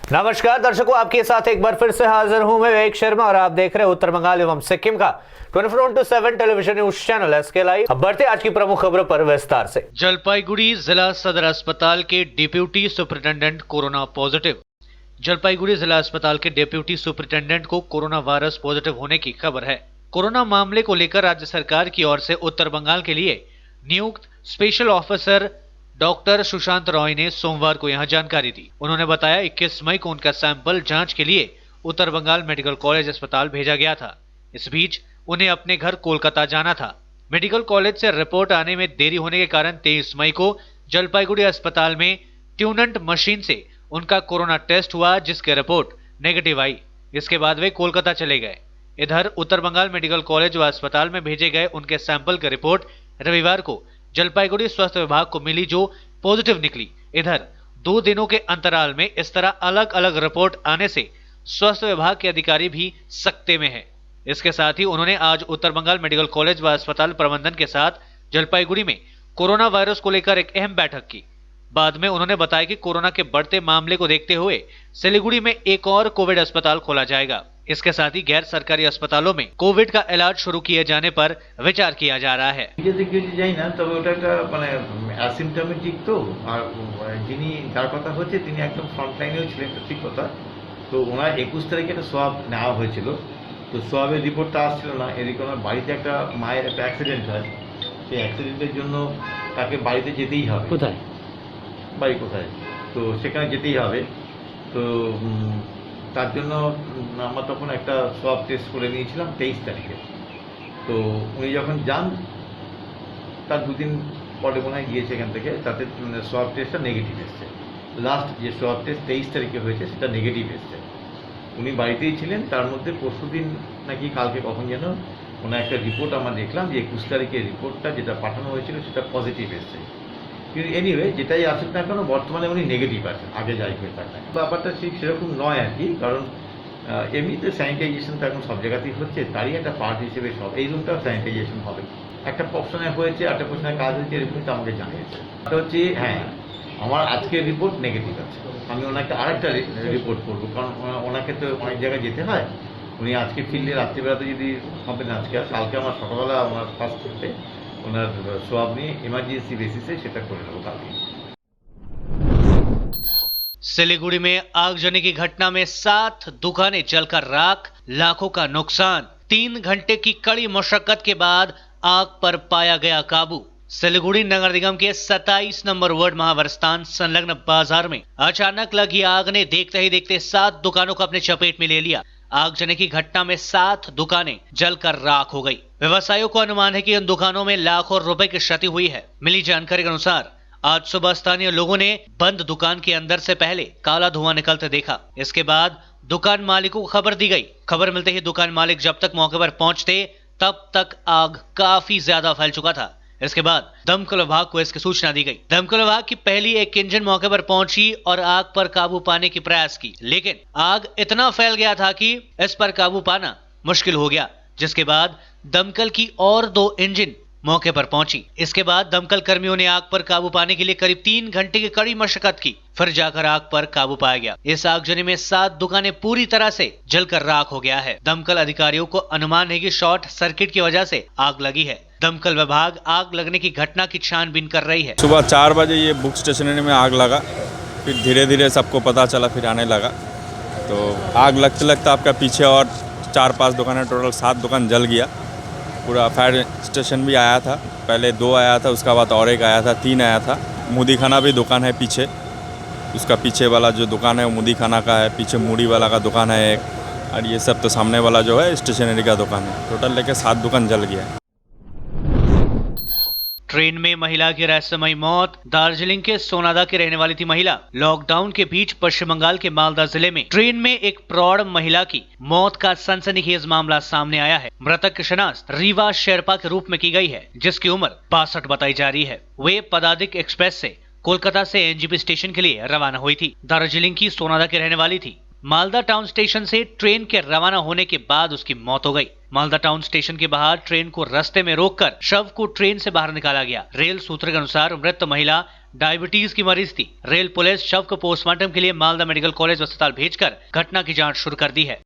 नमस्कार दर्शकों, आपके साथ एक बार फिर से हाजिर हूं मैं विवेक शर्मा और आप देख रहे हैं उत्तर बंगाल एवं सिक्किम का 24/7 television news channel SK live. अब बढ़ते आज की प्रमुख खबरों पर विस्तार से। जलपाईगुड़ी जिला सदर अस्पताल के deputy superintendent corona positive. Jalpaiguri जिला अस्पताल के डिप्यूटी सुपरिटेंडेंट को कोरोना वायरस पॉजिटिव होने की खबर है। कोरोना मामले को लेकर राज्य सरकार की ओर से उत्तर बंगाल के लिए नियुक्त special officer doctor Sushant Roy ने सोमवार को यहां जानकारी दी। उन्होंने बताया 21 मई को उनका सैंपल जांच के लिए उत्तर बंगाल मेडिकल कॉलेज अस्पताल भेजा गया था। इस बीच उन्हें अपने घर कोलकाता जाना था। मेडिकल कॉलेज से रिपोर्ट आने में देरी होने के कारण 23 मई को जलपाईगुड़ी अस्पताल में ट्यूनेंट मशीन से उनका कोरोना टेस्ट हुआ, जिसकी रिपोर्ट नेगेटिव आई। इसके बाद वे कोलकाता चले गए। इधर उत्तर बंगाल मेडिकल कॉलेज व अस्पताल में भेजे गए उनके सैंपल की रिपोर्ट रविवार को जलपाईगुड़ी स्वास्थ्य विभाग को मिली, जो पॉजिटिव निकली। इधर 2 दिनों के अंतराल में इस तरह अलग अलग रिपोर्ट आने से स्वास्थ्य विभाग के अधिकारी भी सकते में हैं। इसके साथ ही उन्होंने आज उत्तर बंगाल मेडिकल कॉलेज व अस्पताल प्रबंधन के साथ जलपाईगुड़ी में कोरोना वायरस को लेकर एक अहम बैठक की। बाद में उन्होंने बताया कि कोरोना के बढ़ते मामले को देखते हुए सिलीगुड़ी में एक और कोविड अस्पताल खोला जाएगा। इसके साथ ही गैर सरकारी अस्पतालों में कोविड का इलाज शुरू किए जाने पर विचार किया जा रहा है। তবে ওটা একটা মানে অ্যাসিম্পটোমেটিক তো, আর যিনি যার কথা হচ্ছে তিনি একদম ফ্রন্ট লাইনেও ছিলেন, তো ঠিক কথা। তো ওনার 21 তারিখে একটা সোয়াব নেওয়া হয়েছিল, তো সোয়াবের রিপোর্টটা আসছিল না। এদিকে ওনার বাড়িতে একটা মায়ের একটা অ্যাক্সিডেন্ট হয়, সেই অ্যাক্সিডেন্টের জন্য তাকে বাড়িতে যেতেই হবে। কোথায় বাড়ি কোথায়, তো সেখানে যেতেই হবে। তো তার জন্য আমরা তখন একটা সোয়াব টেস্ট করে নিয়েছিলাম 23 তারিখে। তো উনি যখন যান তার 2 দিন পরে মনে হয় গিয়েছে এখান থেকে, তাতে সোয়াব টেস্টটা নেগেটিভ এসছে। লাস্ট যে সোয়াব টেস্ট 23 তারিখে হয়েছে সেটা নেগেটিভ এসছে। উনি বাড়িতেই ছিলেন, তার মধ্যে পরশুদিন নাকি কালকে কখন যেন ওনার একটা রিপোর্ট আমরা দেখলাম যে 21 তারিখের রিপোর্টটা যেটা পাঠানো হয়েছিল সেটা পজিটিভ এসছে। কিন্তু এনিওয়ে যেটাই আসুক না কেন বর্তমানে উনি নেগেটিভ আছেন, আগে যাই হয়ে থাকেন। ব্যাপারটা ঠিক সেরকম নয় আর কি, কারণ এমনিতে স্যানিটাইজেশন তো এখন সব জায়গাতেই হচ্ছে, তারই একটা পার্ট হিসেবে সব এই রুমটাও স্যানিটাইজেশন হবে। একটা প্রশ্নে হয়েছে, একটা প্রশ্নে কাজ হয়েছে, এরকম তো আমাকে জানিয়েছে। এটা হচ্ছে হ্যাঁ, আমার আজকের রিপোর্ট নেগেটিভ আছে। আমি ওনাকে আরেকটা রিপোর্ট করবো, কারণ ওনাকে তো অনেক জায়গায় যেতে হয়। উনি আজকে ফিরলে রাত্রিবেলাতে যদি হবেন আজকে, আর কালকে আমার সকালবেলা ওনার ফার্স্ট করতে ওনার সোয়াব নিয়ে ইমার্জেন্সি বেসিসে সেটা করে নেবো কালকে। सिलीगुड़ी में आगजनी की घटना में 7 दुकानें जलकर राख, लाखों का नुकसान। 3 घंटे की कड़ी मशक्कत के बाद आग पर पाया गया काबू। सिलीगुड़ी नगर निगम के 27 नंबर वार्ड महावरस्थान संलग्न बाजार में अचानक लगी आग ने देखते ही देखते 7 दुकानों को अपने चपेट में ले लिया। आगजनी की घटना में 7 दुकानें जलकर राख हो गई। व्यवसायियों को अनुमान है कि इन दुकानों में लाखों रुपए की क्षति हुई है। मिली जानकारी के अनुसार आज सुबह स्थानीय लोगों ने बंद दुकान के अंदर से पहले काला धुआं निकलते देखा। इसके बाद दुकान मालिकों को खबर दी गई। खबर मिलते ही दुकान मालिक जब तक मौके पर पहुंचते तब तक आग काफी ज्यादा फैल चुका था। इसके बाद दमकल विभाग को इसकी सूचना दी गई। दमकल विभाग की पहली एक इंजन मौके पर पहुंची और आग पर काबू पाने की प्रयास की, लेकिन आग इतना फैल गया था कि इस पर काबू पाना मुश्किल हो गया। जिसके बाद दमकल की और 2 इंजन मौके पर पहुंची। इसके बाद दमकल कर्मियों ने आग पर काबू पाने के लिए करीब 3 घंटे की कड़ी मशक्कत की, फिर जाकर आग पर काबू पाया गया। इस आगजनी में 7 दुकानें पूरी तरह से जलकर राख हो गया है। दमकल अधिकारियों को अनुमान है कि शॉर्ट सर्किट की वजह से आग लगी है। दमकल विभाग आग लगने की घटना की छानबीन कर रही है। सुबह 4 बजे ये बुक स्टेशनरी में आग लगा, फिर धीरे धीरे सबको पता चला, फिर आने लगा। तो आग लगते लगते आपका पीछे और 4-5 दुकानें, टोटल 7 दुकान जल गया। पूरा फायर स्टेशन भी आया था, पहले 2 आया था, उसका बाद और एक आया था, 3 आया था। मुदी खाना भी दुकान है पीछे, उसका पीछे वाला जो दुकान है वो मुदी खाना का है, पीछे मूड़ी वाला का दुकान है एक, और ये सब तो सामने वाला जो है स्टेशनरी का दुकान है। टोटल लेके 7 दुकान जल गया है। ट्रेन में महिला की रहस्यमयी मौत। दार्जिलिंग के सोनादा की रहने वाली थी महिला। लॉकडाउन के बीच पश्चिम बंगाल के मालदा जिले में ट्रेन में एक प्रौढ़ महिला की मौत का सनसनीखेज मामला सामने आया है। मृतक की शिनाख्त रीवा शेरपा के रूप में की गई है, जिसकी उम्र 62 बताई जा रही है। वे पदातिक एक्सप्रेस से कोलकाता से एनजीपी स्टेशन के लिए रवाना हुई थी। दार्जिलिंग की सोनादा की रहने वाली थी। मालदा टाउन स्टेशन से ट्रेन के रवाना होने के बाद उसकी मौत हो गई। मालदा टाउन स्टेशन के बाहर ट्रेन को रास्ते में रोककर शव को ट्रेन से बाहर निकाला गया। रेल सूत्र के अनुसार मृत महिला डायबिटीज की मरीज थी। रेल पुलिस शव को पोस्टमार्टम के लिए मालदा मेडिकल कॉलेज अस्पताल भेजकर घटना की जांच शुरू कर दी है।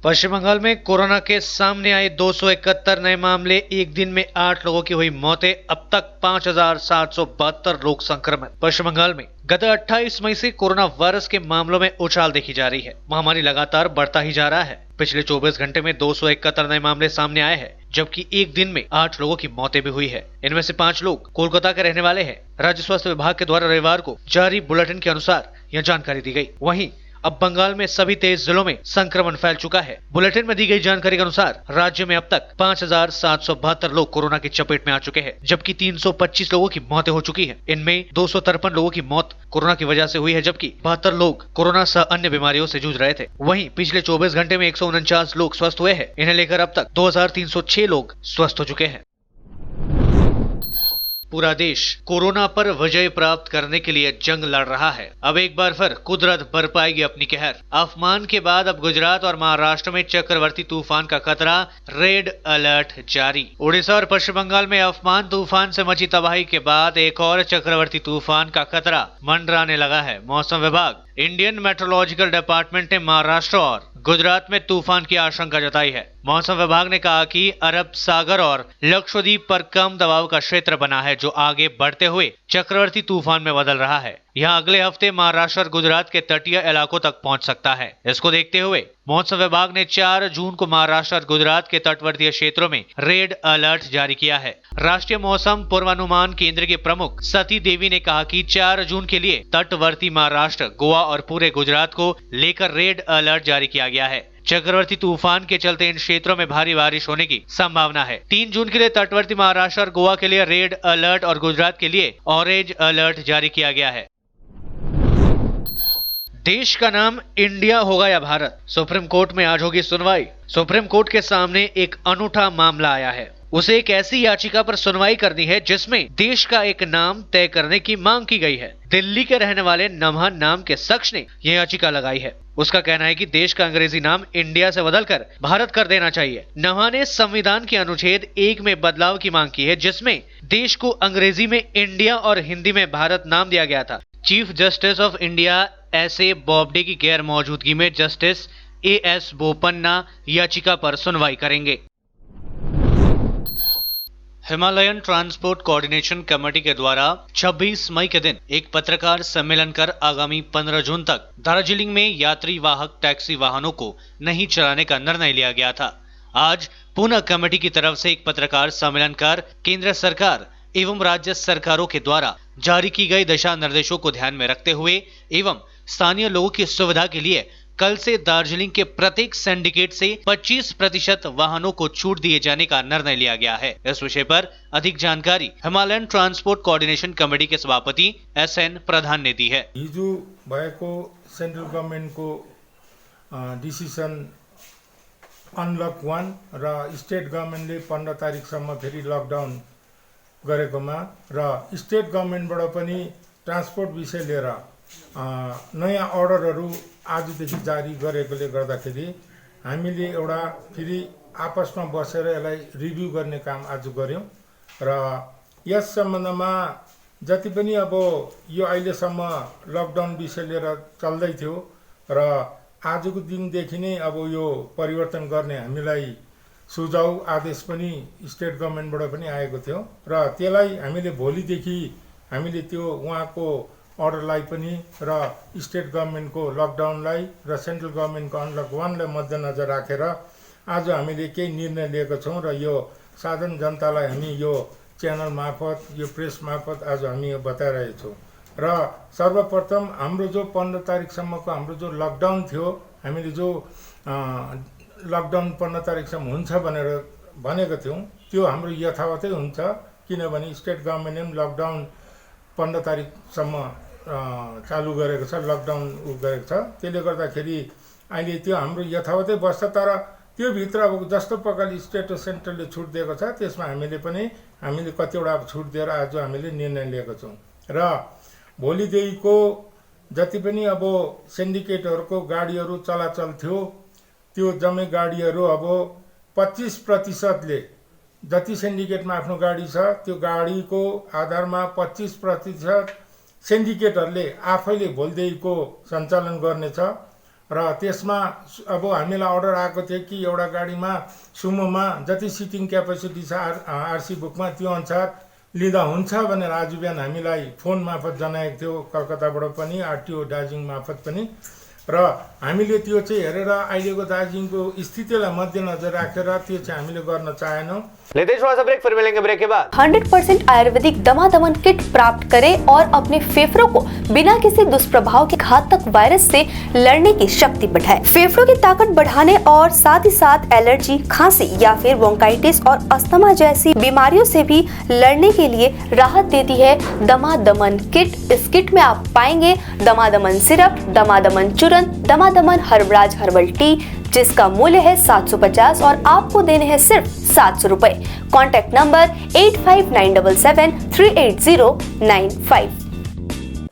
पश्चिम बंगाल में कोरोना के सामने आए 271 नए मामले, एक दिन में 8 लोगों की हुई मौतें, अब तक 5,772 लोग संक्रमित। पश्चिम बंगाल में गत 28 मई से कोरोना वायरस के मामलों में उछाल देखी जा रही है। महामारी लगातार बढ़ता ही जा रहा है। पिछले 24 घंटे में 271 नए मामले सामने आए हैं, जबकि एक दिन में 8 लोगों की मौतें भी हुई है। इनमें से 5 लोग कोलकाता के रहने वाले हैं। राज्य स्वास्थ्य विभाग के द्वारा रविवार को जारी बुलेटिन के अनुसार यह जानकारी दी गई। वहीं अब बंगाल में सभी 23 जिलों में संक्रमण फैल चुका है। बुलेटिन में दी गई जानकारी के अनुसार राज्य में अब तक 5,772 लोग कोरोना की चपेट में आ चुके हैं, जबकि 325 लोगों की मौतें हो चुकी हैं। इनमें 253 लोगों की मौत कोरोना की वजह से हुई है, जबकि 72 लोग कोरोना सह अन्य बीमारियों से जूझ रहे थे। वहीं पिछले 24 घंटे में 149 लोग स्वस्थ हुए हैं। इन्हें लेकर अब तक 2,306 लोग स्वस्थ हो चुके हैं। पूरा देश कोरोना पर विजय प्राप्त करने के लिए जंग लड़ रहा है। अब एक बार फिर कुदरत बरपाएगी अपनी कहर। अफमान के बाद अब गुजरात और महाराष्ट्र में चक्रवर्ती तूफान का खतरा, रेड अलर्ट जारी। उड़ीसा और पश्चिम बंगाल में अफमान तूफान से मची तबाही के बाद एक और चक्रवर्ती तूफान का खतरा मंडराने लगा है। मौसम विभाग, इंडियन मेट्रोलॉजिकल डिपार्टमेंट ने महाराष्ट्र और गुजरात में तूफान की आशंका जताई है। मौसम विभाग ने कहा कि अरब सागर और लक्षद्वीप पर कम दबाव का क्षेत्र बना है, जो आगे बढ़ते हुए चक्रवर्ती तूफान में बदल रहा है। यह अगले हफ्ते महाराष्ट्र और गुजरात के तटीय इलाकों तक पहुंच सकता है। इसको देखते हुए मौसम विभाग ने 4 जून को महाराष्ट्र और गुजरात के तटवर्तीय क्षेत्रों में रेड अलर्ट जारी किया है। राष्ट्रीय मौसम पूर्वानुमान केंद्र के प्रमुख सती देवी ने कहा कि 4 जून के लिए तटवर्ती महाराष्ट्र, गोवा और पूरे गुजरात को लेकर रेड अलर्ट जारी किया गया है। चक्रवर्ती तूफान के चलते इन क्षेत्रों में भारी बारिश होने की संभावना है। 3 जून के लिए तटवर्ती महाराष्ट्र और गोवा के लिए रेड अलर्ट और गुजरात के लिए ऑरेंज अलर्ट जारी किया गया है। देश का नाम इंडिया होगा या भारत? सुप्रीम कोर्ट में आज होगी सुनवाई। सुप्रीम कोर्ट के सामने एक अनूठा मामला आया है। उसे एक ऐसी याचिका पर सुनवाई करनी है जिसमें देश का एक नाम तय करने की मांग की गई है। दिल्ली के रहने वाले नमहा नाम के शख्स ने यह याचिका लगाई है। उसका कहना है कि देश का अंग्रेजी नाम इंडिया से बदलकर भारत कर देना चाहिए। नमहा ने संविधान के अनुच्छेद 1 में बदलाव की मांग की है, जिसमें देश को अंग्रेजी में इंडिया और हिंदी में भारत नाम दिया गया था। Chief justice of India एस.ए. Bobde की गैर मौजूदगी में जस्टिस ए.एस. बोपन्ना याचिका पर सुनवाई करेंगे। हिमालयन ट्रांसपोर्ट कोऑर्डिनेशन कमेटी के द्वारा 26 मई के दिन एक पत्रकार सम्मेलन कर आगामी 15 जून तक दार्जिलिंग में यात्री वाहक टैक्सी वाहनों को नहीं चलाने का निर्णय लिया गया था। आज पुनः कमेटी की तरफ से एक पत्रकार सम्मेलन कर केंद्र सरकार एवं राज्य सरकारों के द्वारा जारी की गई दिशा निर्देशों को ध्यान में रखते हुए एवं स्थानीय लोगों की सुविधा के लिए कल से दार्जिलिंग के प्रत्येक सिंडिकेट से 25% वाहनों को छूट दिए जाने का निर्णय लिया गया है। इस विषय पर अधिक जानकारी हिमालयन ट्रांसपोर्ट कोऑर्डिनेशन कमेटी के सभापति एस.एन. प्रधान ने दी है। हिजो भएको सेन्ट्रल गभर्मेन्टको डिसिसन अनलक 1 र स्टेट गभर्मेन्टले 15 तारिकसम्म फेरि लकडाउन गरेकोमा र स्टेट गभर्मेन्टबाट पनि ट्रान्सपोर्ट विषय लिएर नयाँ अर्डरहरू आजदेखि जारी गरेकोले गर्दाखेरि हामीले एउटा फेरि आपसमा बसेर यसलाई रिभ्यू गर्ने काम आज गऱ्यौँ र यस सम्बन्धमा जति पनि अब यो अहिलेसम्म लकडाउन विषय लिएर चल्दै थियो र आजको दिनदेखि नै अब यो परिवर्तन गर्ने हामीलाई सुझाउ आदेश पनि स्टेट गभर्मेन्टबाट पनि आएको थियो र त्यसलाई हामीले भोलिदेखि हामीले त्यो उहाँको अर्डरलाई पनि र स्टेट गभर्मेन्टको लकडाउनलाई र सेन्ट्रल गभर्मेन्टको अनलक 1 लाई मध्यनजर राखेर आज हामीले केही निर्णय लिएको छौँ र यो साधारण जनतालाई हामी यो च्यानल मार्फत, यो प्रेस मार्फत आज हामी यो बताइरहेछौँ। र सर्वप्रथम हाम्रो जो 15 तारिकसम्मको हाम्रो जो लकडाउन थियो, हामीले जो लकडाउन 15 तारिकसम्म हुन्छ भनेर भनेको थियौँ, त्यो हाम्रो यथावतै हुन्छ, किनभने स्टेट गभर्मेन्टले पनि लकडाउन 15 तारिकसम्म चालू गरेको छ, लकडाउन गरेको छ। त्यसले गर्दाखेरि अहिले त्यो हाम्रो यथावतै बस्छ। तर त्यो भित्र अब जस्तो प्रकारले स्टेट र सेन्ट्रलले छुट दिएको छ त्यसमा हामीले कतिवटा छुट दिएर आज हामीले निर्णय लिएको छौँ र भोलिदेखिको जति पनि अब सिन्डिकेटहरूको गाडीहरू चलाचल थियो त्यो जम्मै गाडीहरू अब 25%ले जति सिन्डिकेटमा आफ्नो गाडी छ त्यो गाडीको आधारमा 25% सिन्डिकेटहरूले आफैले भोलिदेखिको सञ्चालन गर्नेछ र त्यसमा अब हामीलाई अर्डर आएको थियो कि एउटा गाडीमा सुमोमा जति सिटिङ क्यापेसिटी छ आरसी बुकमा त्यो अनुसार लिँदा हुन्छ भनेर आज बिहान हामीलाई फोन मार्फत जनाएको थियो कलकत्ताबाट पनि आरटिओ दार्जिलिङ मार्फत पनि र हामीले त्यो चाहिँ हेरेर अहिलेको दार्जिलिङको स्थितिलाई मध्यनजर राखेर त्यो चाहिँ हामीले गर्न चाहेनौँ। लेते हैं थोड़ा सा ब्रेक, फिर मिलेंगे ब्रेक के बाद। 100% आयुर्वेदिक दमादमन किट प्राप्त करें और अपने फेफड़ों को बिना किसी दुष्प्रभाव के घातक वायरस से लड़ने की शक्ति बढ़ाएं। फेफड़ों की ताकत बढ़ाने और साथ ही साथ एलर्जी, खांसी या फिर ब्रोंकाइटिस और अस्थमा जैसी बीमारियों से भी लड़ने के लिए राहत देती है दमादमन किट। इस किट में आप पाएंगे दमादमन सिरप, दमादमन चूर्ण, दमादमन हर्बराज हर्बल टी, जिसका मूल्य है 750 और आपको देने हैं सिर्फ 700 रुपए। Contact number 8597738095।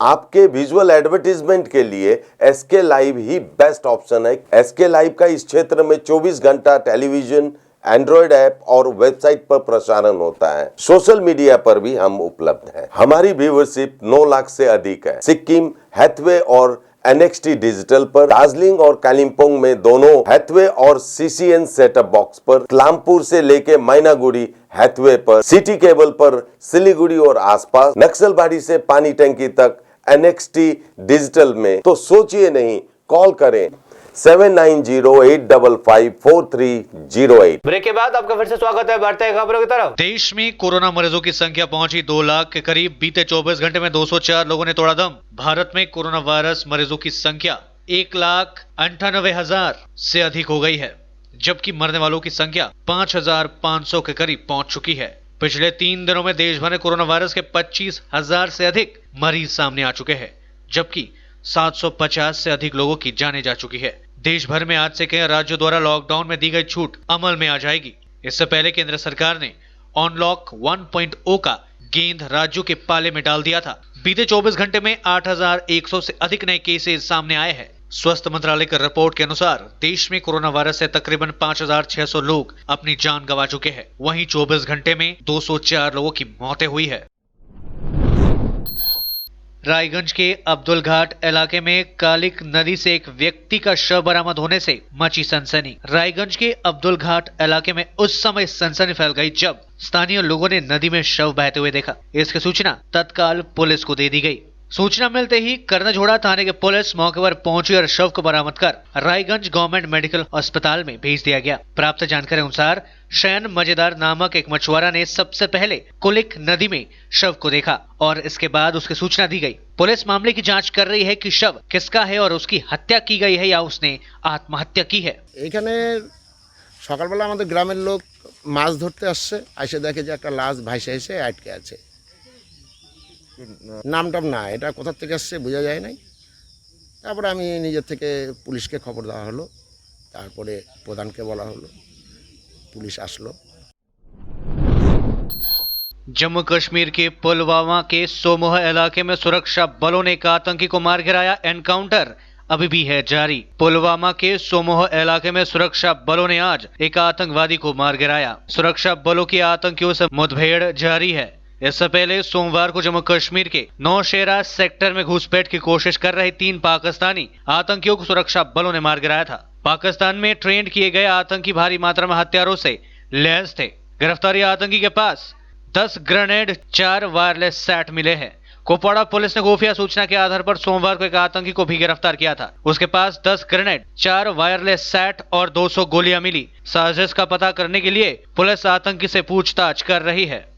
आपके विजुअल एडवर्टीजमेंट के लिए एसके लाइव ही बेस्ट ऑप्शन है। एसके लाइव का इस क्षेत्र में 24 घंटा टेलीविजन, एंड्रॉइड ऐप और वेबसाइट पर प्रसारण होता है। सोशल मीडिया पर भी हम उपलब्ध हैं। हमारी व्यूवरशिप 9 लाख से अधिक है। सिक्किम, हैथवे और NXT डिजिटल पर, दार्जिलिंग और कालिम्पोंग में दोनों हैथवे और CCN सेटअप बॉक्स पर, क्लामपुर से लेके मैनागुड़ी हैथवे पर, सिटी केबल पर सिलीगुड़ी और आसपास, नक्सलबाड़ी से पानी टंकी तक NXT डिजिटल में। तो सोचिए नहीं, कॉल करें 7908554308। ब्रेक के बाद आपका फिर से स्वागत है, बढ़ते हैं खबरों की तरफ। देश में कोरोना मरीजों की संख्या पहुंची 2 लाख के करीब। बीते 24 घंटे में 204 लोगों ने तोड़ा दम। भारत में कोरोना वायरस मरीजों की संख्या 1,98,000 से अधिक हो गई है, जबकि मरने वालों की संख्या 5,500 के करीब पहुंच चुकी है। पिछले 3 दिनों में देश भर में कोरोना वायरस के 25,000 से अधिक मरीज सामने आ चुके हैं, जबकि 750 से अधिक लोगों की जानें जा चुकी है। देश भर में आज से कई राज्यों द्वारा लॉकडाउन में दी गई छूट अमल में आ जाएगी। इससे पहले केंद्र सरकार ने अनलॉक 1.0 का गेंद राज्यों के पाले में डाल दिया था। बीते 24 घंटे में 8,100 से अधिक नए केसेस सामने आए हैं। स्वास्थ्य मंत्रालय की रिपोर्ट के अनुसार देश में कोरोना वायरस से तकरीबन 5,600 लोग अपनी जान गंवा चुके हैं। वहीं 24 घंटे में 204 लोगों की मौतें हुई है। रायगंज के अब्दुल घाट इलाके में कालिक नदी से एक व्यक्ति का शव बरामद होने से मची सनसनी। रायगंज के अब्दुल घाट इलाके में उस समय सनसनी फैल गई जब स्थानीय लोगों ने नदी में शव बहते हुए देखा। इसकी सूचना तत्काल पुलिस को दे दी गई। सूचना मिलते ही कर्णझोड़ा थाने के पुलिस मौके पर पहुंची और शव को बरामद कर रायगंज गवर्नमेंट मेडिकल अस्पताल में भेज दिया गया। प्राप्त जानकारी अनुसार शयन मजेदार नामक एक मछुआरा ने सबसे पहले कुलिक नदी में शव को देखा और इसके बाद उसकी सूचना दी गई। पुलिस मामले की जांच कर रही है कि शव किसका है और उसकी हत्या की गई है या उसने आत्महत्या की है। এখানে সকালবেলা আমাদের গ্রামের লোক মাছ ধরতে আসছে, এসে দেখে যে একটা লাশ ভাসে এসে আটকে আছে। নামটাম না, এটা কোথা থেকে আসছে বোঝা যায় নাই। তারপরে আমি নিজের থেকে পুলিশকে খবর দেওয়া হলো, তারপরে প্রধানকে বলা হলো, পুলিশ আসলো। जम्मू कश्मीर के पुलवामा के सोमोह इलाके में सुरक्षा बलों ने एक आतंकी को मार गिराया। एनकाउंटर अभी भी है जारी। पुलवामा के सोमोह इलाके में सुरक्षा बलों ने आज एक आतंकवादी को मार गिराया। सुरक्षा बलों की आतंकियों से मुठभेड़ जारी है। इससे पहले सोमवार को जम्मू कश्मीर के नौशेरा सेक्टर में घुसपैठ की कोशिश कर रहे 3 पाकिस्तानी आतंकियों को सुरक्षा बलों ने मार गिराया था। पाकिस्तान में ट्रेंड किए गए आतंकी भारी मात्रा में हथियारों से लैस थे। गिरफ्तारी आतंकी के पास 10 ग्रेनेड, 4 वायरलेस सेट मिले हैं। कुपवाड़ा पुलिस ने खुफिया सूचना के आधार पर सोमवार को एक आतंकी को भी गिरफ्तार किया था। उसके पास 10 ग्रेनेड, 4 वायरलेस सेट और 200 गोलियां मिली। साजिश का पता करने के लिए पुलिस आतंकी से पूछताछ कर रही है।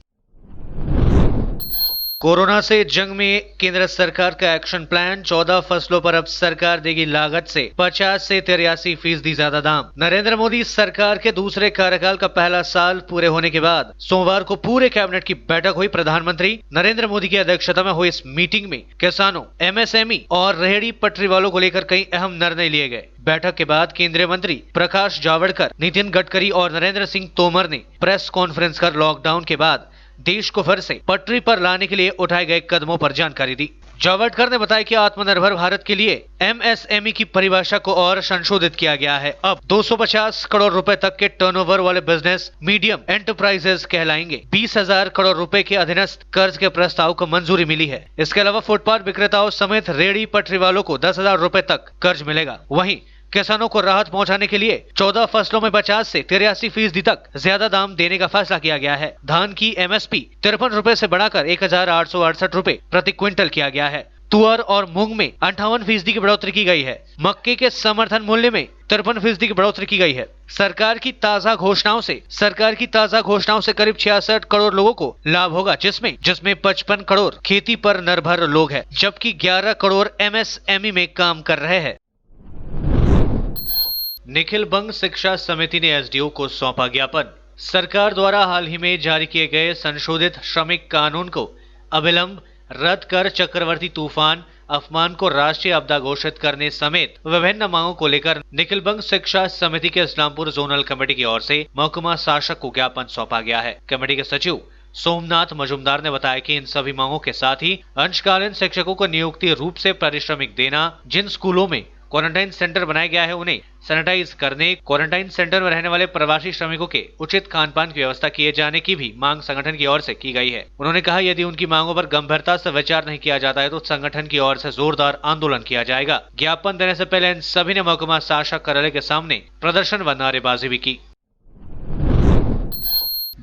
कोरोना से जंग में केंद्र सरकार का एक्शन प्लान। 14 फसलों पर अब सरकार देगी लागत से 50 से 83% ज्यादा दाम। नरेंद्र मोदी सरकार के दूसरे कार्यकाल का पहला साल पूरे होने के बाद सोमवार को पूरे कैबिनेट की बैठक हुई। प्रधानमंत्री नरेंद्र मोदी की अध्यक्षता में हुई इस मीटिंग में किसानों, MSME और रेहड़ी पटरी वालों को लेकर कई अहम निर्णय लिए गए। बैठक के बाद केंद्रीय मंत्री प्रकाश जावड़ेकर, नितिन गडकरी और नरेंद्र सिंह तोमर ने प्रेस कॉन्फ्रेंस कर लॉकडाउन के बाद देश को फिर से पटरी पर लाने के लिए उठाए गए कदमों पर जानकारी दी। जावड़कर ने बताया कि आत्मनिर्भर भारत के लिए MSME की परिभाषा को और संशोधित किया गया है। अब 250 करोड़ रुपए तक के टर्नओवर वाले बिजनेस मीडियम एंटरप्राइजेस कहलाएंगे। 20,000 करोड़ रुपए के अधीनस्थ कर्ज के प्रस्ताव को मंजूरी मिली है। इसके अलावा फुटपाथ विक्रेताओं समेत रेहड़ी पटरी वालों को 10,000 रुपए तक कर्ज मिलेगा। वहीं किसानों को राहत पहुंचाने के लिए 14 फसलों में 50 से 83% तक ज्यादा दाम देने का फैसला किया गया है। धान की MSP 53 रुपए से बढ़ाकर 1,868 रुपए प्रति क्विंटल किया गया है। तुअर और मूंग में 58% की बढ़ोतरी की गई है। मक्के के समर्थन मूल्य में 53% की बढ़ोतरी की गई है। सरकार की ताजा घोषणाओं से करीब 66 करोड़ लोगों को लाभ होगा, जिसमें 55 करोड़ खेती पर निर्भर लोग हैं, जबकि 11 करोड़ MSME में काम कर रहे हैं। निखिल बंग शिक्षा समिति ने SDO को सौंपा ज्ञापन। सरकार द्वारा हाल ही में जारी किए गए संशोधित श्रमिक कानून को अविलंब रद्द कर चक्रवर्ती तूफान अफमान को राष्ट्रीय आपदा घोषित करने समेत विभिन्न मांगों को लेकर निखिल बंग शिक्षा समिति के इस्लामपुर जोनल कमेटी की ओर से महकुमा शासक को ज्ञापन सौंपा गया है। कमेटी के सचिव सोमनाथ मजुमदार ने बताया कि इन सभी मांगों के साथ ही अंशकालीन शिक्षकों को नियुक्ति रूप से पारिश्रमिक देना, जिन स्कूलों में क्वारंटाइन सेंटर बनाया गया है उन्हें सैनिटाइज करने, क्वारंटाइन सेंटर में रहने वाले प्रवासी श्रमिकों के उचित खान पान की व्यवस्था किए जाने की भी मांग संगठन की ओर से की गई है। उन्होंने कहा, यदि उनकी मांगों पर गंभीरता से विचार नहीं किया जाता है तो संगठन की ओर से जोरदार आंदोलन किया जाएगा। ज्ञापन देने से पहले इन सभी ने महकुमा शासक कार्यालय के सामने प्रदर्शन व नारेबाजी भी की।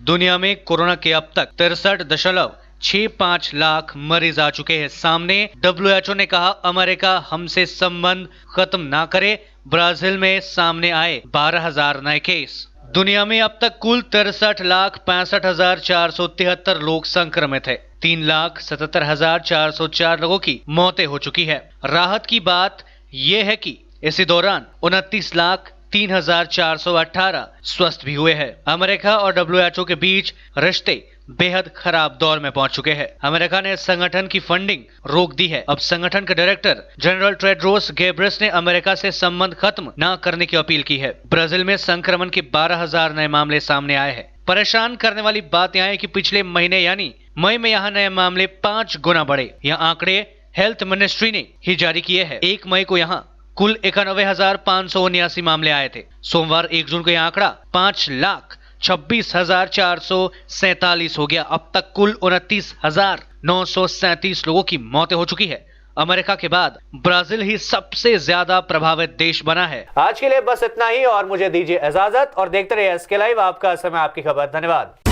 दुनिया में कोरोना के अब तक 63.65 लाख मरीज आ चुके हैं सामने। WHO ने कहा, अमेरिका हमसे संबंध खत्म ना करे। ब्राजील में सामने आए 12,000 नए केस। दुनिया में अब तक कुल 63,65,473 लोग संक्रमित है। 3,77,404 लोगों की मौतें हो चुकी है। राहत की बात यह है कि इसी दौरान 29,03,418 स्वस्थ भी हुए हैं। अमेरिका और WHO के बीच रिश्ते बेहद खराब दौर में पहुंच चुके हैं। अमेरिका ने संगठन की फंडिंग रोक दी है। अब संगठन के डायरेक्टर जनरल टेड्रोस गैब्रियस ने अमेरिका से संबंध खत्म न करने की अपील की है। ब्राजील में संक्रमण के 12,000 नए मामले सामने आए हैं। परेशान करने वाली बात यह है कि पिछले महीने यानी मई में यहाँ नए मामले 5 गुना बढ़े। यह आंकड़े हेल्थ मिनिस्ट्री ने ही जारी किए हैं। 1 मई को यहाँ कुल 91,579 मामले आए थे। सोमवार 1 जून को यह आंकड़ा 5,26,447 हो गया। अब तक कुल 29,937 लोगों की मौतें हो चुकी है। अमेरिका के बाद ब्राजील ही सबसे ज्यादा प्रभावित देश बना है। आज के लिए बस इतना ही और मुझे दीजिए इजाजत और देखते रहिए SK लाइव, आपका समय आपकी खबर। धन्यवाद।